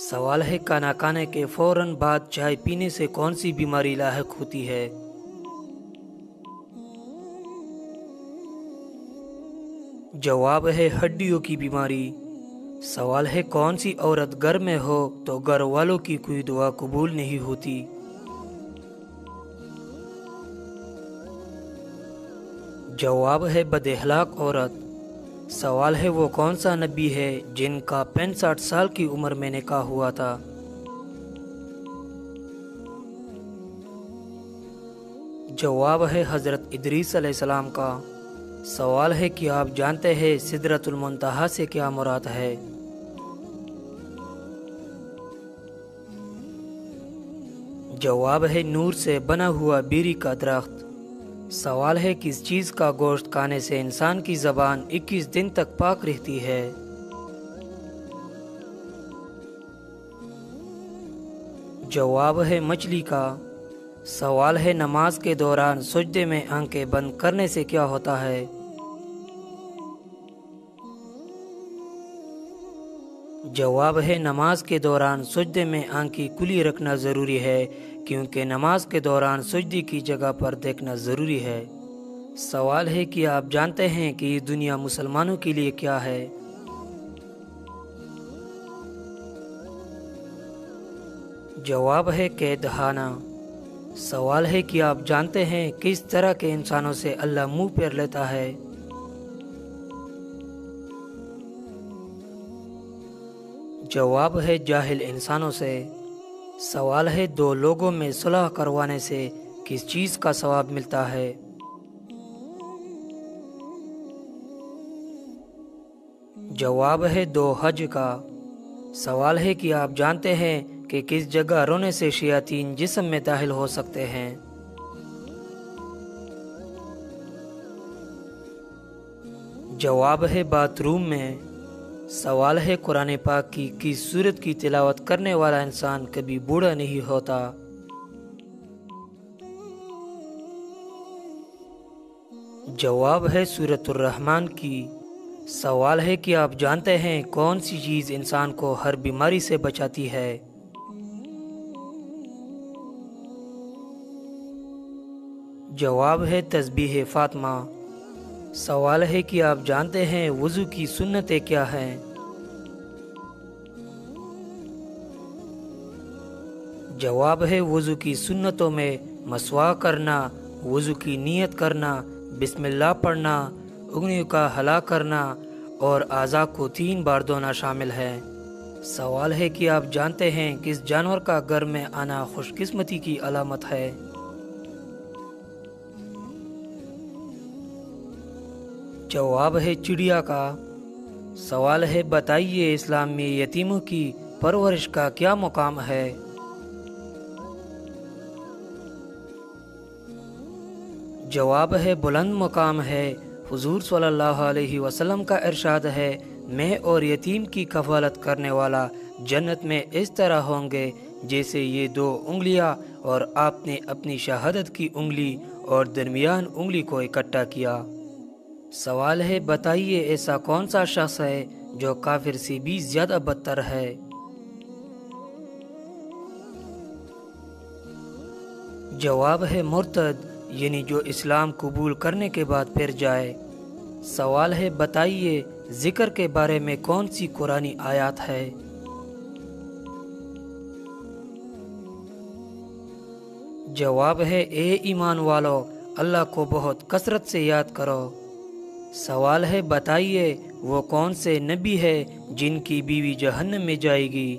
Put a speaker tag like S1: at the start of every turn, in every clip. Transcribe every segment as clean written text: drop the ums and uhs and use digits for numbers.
S1: सवाल है खाना खाने के फौरन बाद चाय पीने से कौन सी बीमारी लाहिक होती है? जवाब है हड्डियों की बीमारी। सवाल है कौन सी औरत घर में हो तो घर वालों की कोई दुआ कबूल नहीं होती? जवाब है बदअखलाक औरत। सवाल है वो कौन सा नबी है जिनका 65 साल की उम्र में निकाह हुआ था? जवाब है हज़रत इदरीस अलैहिस्सलाम का। सवाल है कि आप जानते हैं सिदरतुल मुंतहा से क्या मुराद है? जवाब है नूर से बना हुआ बीरी का दरख्त। सवाल है किस चीज़ का गोश्त खाने से इंसान की ज़बान 21 दिन तक पाक रहती है? जवाब है मछली का। सवाल है नमाज के दौरान सजदे में आंखें बंद करने से क्या होता है? जवाब है नमाज के दौरान सजदे में आंखें खुली रखना ज़रूरी है क्योंकि नमाज के दौरान सजदे की जगह पर देखना ज़रूरी है। सवाल है कि आप जानते हैं कि ये दुनिया मुसलमानों के लिए क्या है? जवाब है कैदखाना। सवाल है कि आप जानते हैं किस तरह के इंसानों से अल्लाह मुंह फेर लेता है? जवाब है जाहिल इंसानों से। सवाल है दो लोगों में सुलह करवाने से किस चीज़ का सवाब मिलता है? जवाब है दो हज का। सवाल है कि आप जानते हैं कि किस जगह रोने से शयातीन जिस्म में दाखिल हो सकते हैं? जवाब है बाथरूम में। सवाल है कुरान पाक की किस सूरत की तिलावत करने वाला इंसान कभी बूढ़ा नहीं होता? जवाब है सूरतुर रहमान की। सवाल है कि आप जानते हैं कौन सी चीज़ इंसान को हर बीमारी से बचाती है? जवाब है तस्बीह फातिमा। सवाल है कि आप जानते हैं वज़ू की सुन्नतें क्या हैं? जवाब है वज़ू की सुन्नतों में मसवाक करना, वज़ू की नियत करना, बिस्मिल्लाह पढ़ना, उंगलियों का हला करना और आज़ा को 3 बार धोना शामिल है। सवाल है कि आप जानते हैं किस जानवर का घर में आना खुशकिस्मती की अलामत है? जवाब है चिड़िया का। सवाल है बताइए इस्लाम में यतीमों की परवरिश का क्या मुकाम है? जवाब है बुलंद मुकाम है। हुजूर सल्लल्लाहु अलैहि वसल्लम का इरशाद है मैं और यतीम की कफालत करने वाला जन्नत में इस तरह होंगे जैसे ये 2 उंगलियां और आपने अपनी शहादत की उंगली और दरमियान उंगली को इकट्ठा किया। सवाल है बताइए ऐसा कौन सा शख्स है जो काफिर से भी ज्यादा बदतर है? जवाब है मुर्तद यानी जो इस्लाम कबूल करने के बाद फिर जाए। सवाल है बताइए जिक्र के बारे में कौन सी कुरानी आयत है? जवाब है ए ईमान वालो अल्लाह को बहुत कसरत से याद करो। सवाल है बताइए वो कौन से नबी है जिनकी बीवी जहन्नम में जाएगी?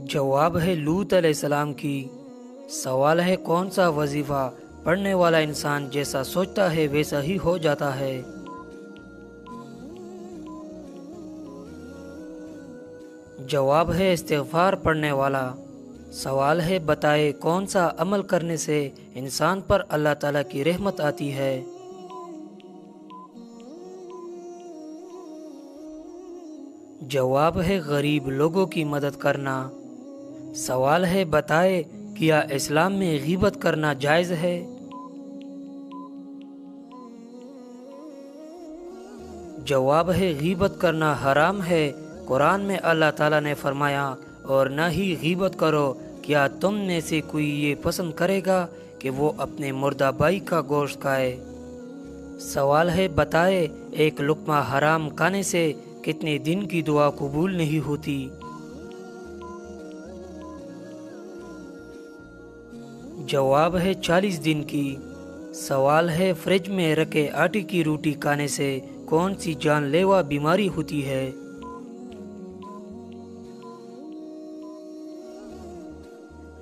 S1: जवाब है लूत अलैहिस्सलाम की। सवाल है कौन सा वजीफा पढ़ने वाला इंसान जैसा सोचता है वैसा ही हो जाता है? जवाब है इस्तिग़फ़ार पढ़ने वाला। सवाल है बताए कौन सा अमल करने से इंसान पर अल्लाह ताला की रहमत आती है? जवाब है गरीब लोगों की मदद करना। सवाल है बताए क्या इस्लाम में ग़ीबत करना जायज़ है? جواب ہے غیبت کرنا حرام ہے۔ قرآن میں اللہ تعالیٰ نے فرمایا اور نہ ہی غیبت کرو، کیا تم میں سے کوئی یہ پسند کرے گا کہ وہ اپنے مردہ بھائی کا گوشت کھائے؟ سوال ہے بتائے ایک لقمہ حرام کھانے سے کتنے دن کی دعا قبول نہیں ہوتی؟ جواب ہے 40 دن کی۔ سوال ہے فریج میں رکھے آٹے کی روٹی کھانے سے کون سی جان لیوا بیماری ہوتی ہے؟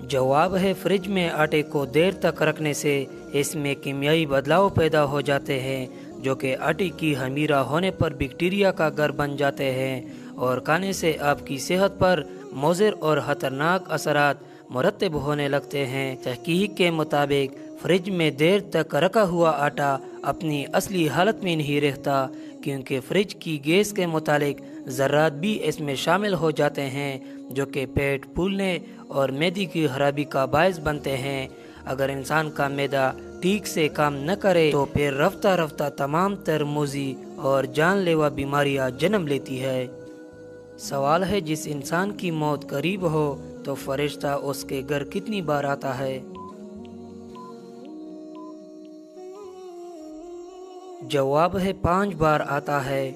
S1: جواب ہے فریج میں آٹے کو دیر تک رکھنے سے اس میں کیمیائی بدلاؤ پیدا ہو جاتے ہیں جو کہ آٹے کی خمیرہ ہونے پر بیکٹیریا کا گھر بن جاتے ہیں اور کھانے سے آپ کی صحت پر مضر اور خطرناک اثرات مرتب ہونے لگتے ہیں۔ تحقیق کے مطابق فریج میں دیر تک رکھا ہوا آٹا اپنی اصلی حالت میں نہیں رہتا، کیونکہ فریج کی گیس کے متعلق ذرات بھی اس میں شامل ہو جاتے ہیں جو کہ پیٹ پھولنے اور معدے کی خرابی کا باعث بنتے ہیں۔ اگر انسان کا معدہ ٹھیک سے کام نہ کرے تو پھر رفتہ رفتہ تمام تر موذی اور جان لیوا بیماریاں جنم لیتی ہے۔ سوال ہے جس انسان کی موت قریب ہو تو فرشتہ اس کے گھر کتنی بار آتا ہے؟ جواب ہے 5 بار آتا ہے۔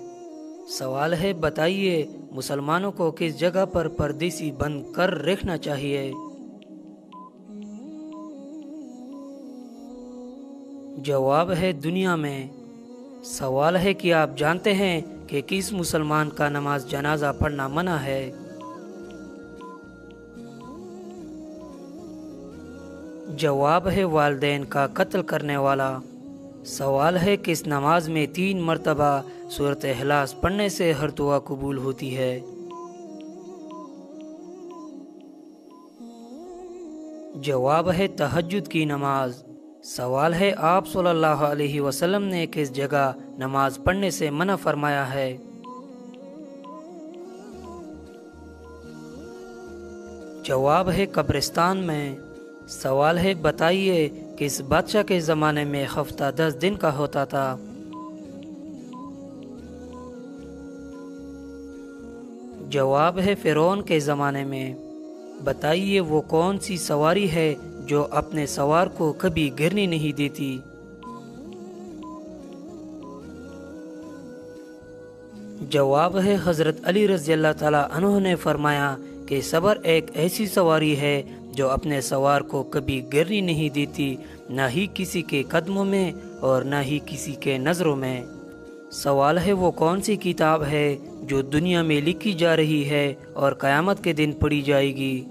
S1: سوال ہے بتائیے مسلمانوں کو کس جگہ پر پردیسی بند کر رکھنا چاہیے؟ جواب ہے دنیا میں۔ سوال ہے کہ آپ جانتے ہیں کہ کس مسلمان کا نماز جنازہ پڑھنا منع ہے؟ جواب ہے والدین کا قتل کرنے والا۔ سوال ہے کس نماز میں 3 مرتبہ سورۃ اخلاص پڑھنے سے ہر دعا قبول ہوتی ہے؟ جواب ہے تہجد کی نماز۔ سوال ہے آپ صلی اللہ علیہ وسلم نے کس جگہ نماز پڑھنے سے منع فرمایا ہے؟ جواب ہے قبرستان میں۔ سوال ہے بتائیے کس بادشاہ کے زمانے میں ہفتہ 10 دن کا ہوتا تھا؟ جواب ہے فرعون کے زمانے میں۔ بتائیے وہ کون سی سواری ہے جو اپنے سوار کو کبھی گرنے نہیں دیتی؟ جواب ہے حضرت علی رضی اللہ تعالی عنہ نے فرمایا کہ صبر ایک ایسی سواری ہے جو اپنے سوار کو کبھی گرنے نہیں دیتی، نہ ہی کسی کے قدموں میں اور نہ ہی کسی کے نظروں میں۔ سوال ہے وہ کون سی کتاب ہے جو دنیا میں لکھی جا رہی ہے اور قیامت کے دن پڑھی جائے گی؟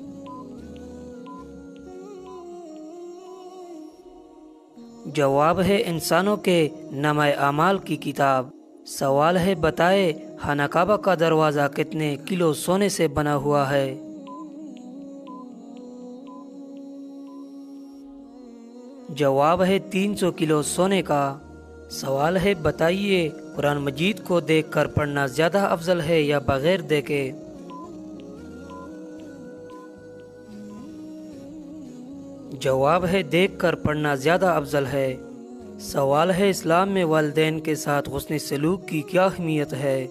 S1: جواب ہے انسانوں کے نامہ اعمال کی کتاب۔ سوال ہے بتائے خانہ کعبہ کا دروازہ کتنے کلو سونے سے بنا ہوا ہے؟ جواب ہے 300 کلو سونے کا۔ سوال ہے بتائیے قرآن مجید کو دیکھ کر پڑھنا زیادہ افضل ہے یا بغیر دیکھے؟ جواب ہے دیکھ کر پڑھنا زیادہ افضل ہے۔ سوال ہے اسلام میں والدین کے ساتھ حسن سلوک کی کیا اہمیت ہے؟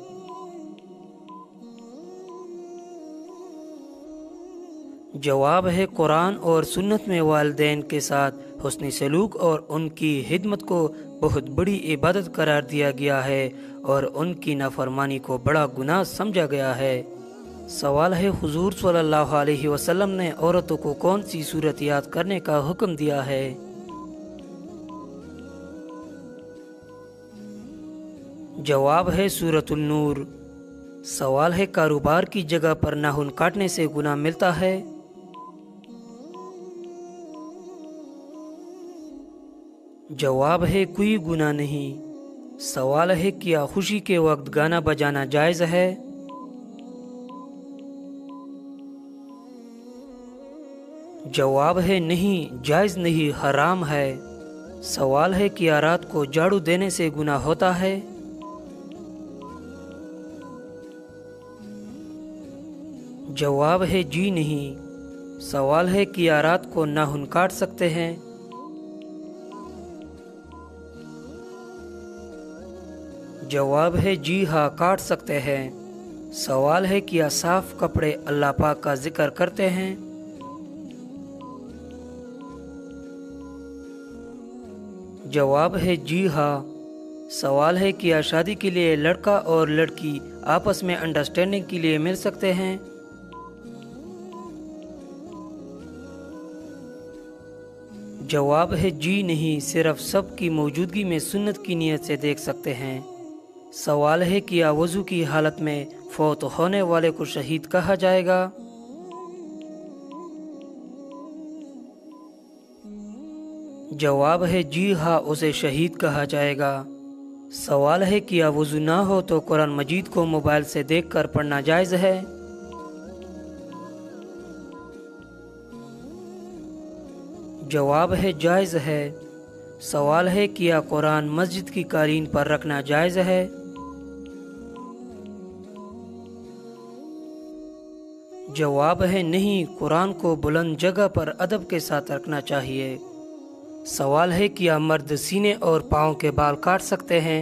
S1: جواب ہے قرآن اور سنت میں والدین کے ساتھ حسن سلوک اور ان کی خدمت کو بہت بڑی عبادت قرار دیا گیا ہے اور ان کی نافرمانی کو بڑا گناہ سمجھا گیا ہے۔ سوال ہے حضور صلی اللہ علیہ وسلم نے عورتوں کو کون سی سورت یاد کرنے کا حکم دیا ہے؟ جواب ہے سورۃ النور۔ سوال ہے کاروبار کی جگہ پر ناخن کاٹنے سے گناہ ملتا ہے؟ جواب ہے کوئی گناہ نہیں۔ سوال ہے کیا خوشی کے وقت گانا بجانا جائز ہے؟ جواب ہے نہیں، جائز نہیں، حرام ہے۔ سوال ہے کیا رات کو جھاڑو دینے سے گناہ ہوتا ہے؟ جواب ہے جی نہیں۔ سوال ہے کیا رات کو ناخن کاٹ سکتے ہیں؟ जवाब है जी हाँ, काट सकते हैं। सवाल है क्या साफ कपड़े अल्लाह पाक का जिक्र करते हैं? जवाब है जी हाँ। सवाल है क्या शादी के लिए लड़का और लड़की आपस में अंडरस्टैंडिंग के लिए मिल सकते हैं? जवाब है जी नहीं, सिर्फ सब की मौजूदगी में सुन्नत की नीयत से देख सकते हैं। सवाल है क्या वज़ू की हालत में फौत होने वाले को शहीद कहा जाएगा? जवाब है जी हाँ, उसे शहीद कहा जाएगा। सवाल है क्या वज़ू ना हो तो कुरान मजीद को मोबाइल से देखकर पढ़ना जायज़ है? जवाब है जायज़ है। सवाल है क्या कुरान मस्जिद की कालीन पर रखना जायज़ है? जवाब है नहीं, कुरान को बुलंद जगह पर अदब के साथ रखना चाहिए। सवाल है क्या मर्द सीने और पाँव के बाल काट सकते हैं?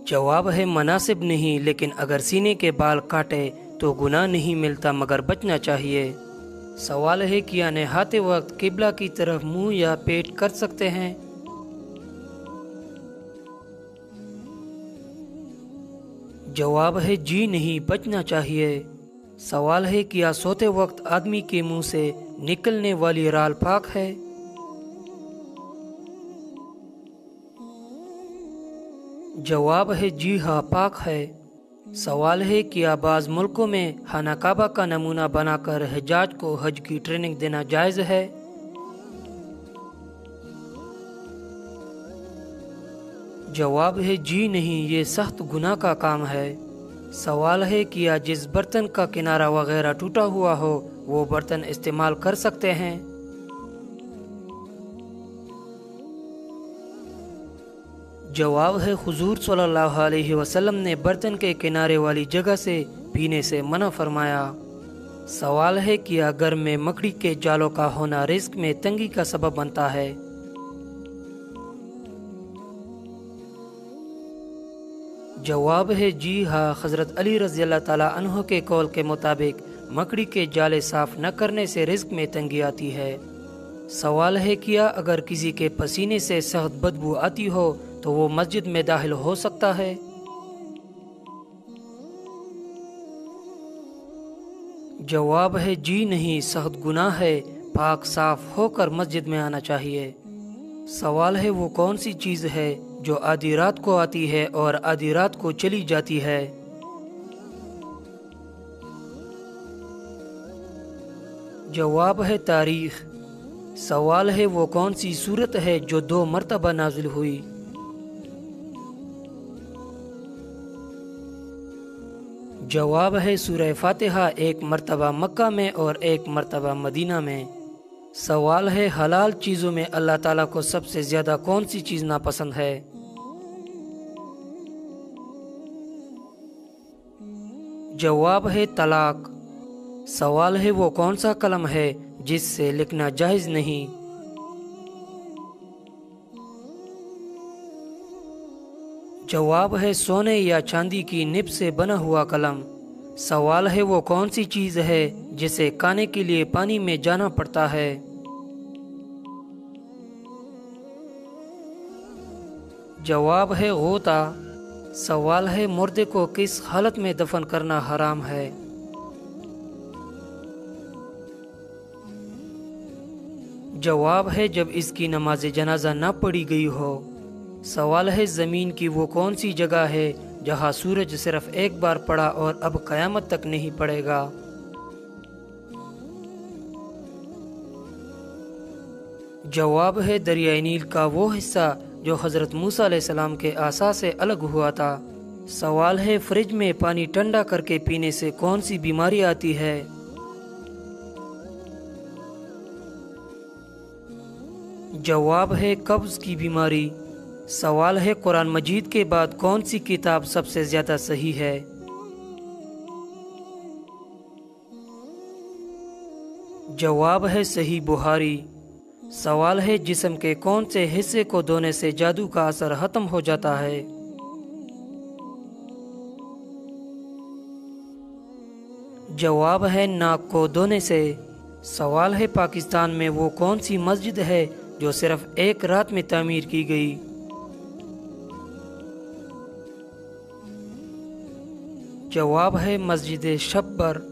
S1: जवाब है मुनासिब नहीं, लेकिन अगर सीने के बाल काटे तो गुनाह नहीं मिलता मगर बचना चाहिए। सवाल है क्या नहाते वक्त किबला की तरफ मुंह या पेट कर सकते हैं? जवाब है जी नहीं, बचना चाहिए। सवाल है क्या सोते वक्त आदमी के मुंह से निकलने वाली राल पाक है? जवाब है जी हाँ, पाक है। सवाल है क्या बाज़ मुल्कों में खाना काबा का नमूना बनाकर हज्जाज को हज की ट्रेनिंग देना जायज़ है? जवाब है जी नहीं, ये सख्त गुनाह का काम है। सवाल है क्या जिस बर्तन का किनारा वगैरह टूटा हुआ हो वो बर्तन इस्तेमाल कर सकते हैं? जवाब है हुजूर सल्लल्लाहु अलैहि वसल्लम ने बर्तन के किनारे वाली जगह से पीने से मना फरमाया। सवाल है कि घर में मकड़ी के जालों का होना रिस्क में तंगी का सबब बनता है? जवाब है जी हाँ। हज़रत अली रज़ी अल्लाह ताला अन्हो के कौल के मुताबिक मकड़ी के जाले साफ न करने से रिस्क में तंगी आती है। सवाल है क्या अगर किसी के पसीने से सख्त बदबू आती हो तो वो मस्जिद में दाखिल हो सकता है? जवाब है जी नहीं, सख्त गुनाह है, पाक साफ होकर मस्जिद में आना चाहिए। सवाल है वो कौन सी चीज़ है जो आधी रात को आती है और आधी रात को चली जाती है? जवाब है तारीख। सवाल है वो कौन सी सूरत है जो 2 मरतबा नाजिल हुई? जवाब है सूरह फातिहा, 1 मरतबा मक्का में और 1 मरतबा मदीना में। सवाल है हलाल चीज़ों में अल्लाह ताला को सबसे ज़्यादा कौन सी चीज़ नापसंद है? जवाब है तलाक। सवाल है वो कौन सा कलम है जिससे लिखना जायज़ नहीं? जवाब है सोने या चांदी की निब से बना हुआ कलम। सवाल है वो कौन सी चीज़ है जिसे खाने के लिए पानी में जाना पड़ता है? जवाब है होता। सवाल है मुर्दे को किस हालत में दफन करना हराम है? जवाब है जब इसकी नमाज जनाजा ना पढ़ी गई हो। सवाल है ज़मीन की वो कौन सी जगह है जहाँ सूरज सिर्फ एक बार पड़ा और अब क़यामत तक नहीं पड़ेगा? जवाब है दरियाई नील का वो हिस्सा जो हज़रत मूसा अलैहिस्सलाम के आसा से अलग हुआ था। सवाल है फ्रिज में पानी ठंडा करके पीने से कौन सी बीमारी आती है? जवाब है कब्ज़ की बीमारी। सवाल है कुरान मजीद के बाद कौन सी किताब सबसे ज़्यादा सही है? जवाब है सही बुखारी। سوال ہے جسم کے کون سے حصے کو دھونے سے جادو کا اثر ختم ہو جاتا ہے؟ جواب ہے ناک کو دھونے سے۔ سوال ہے پاکستان میں وہ کون سی مسجد ہے جو صرف ایک رات میں تعمیر کی گئی؟ جواب ہے مسجد شبر۔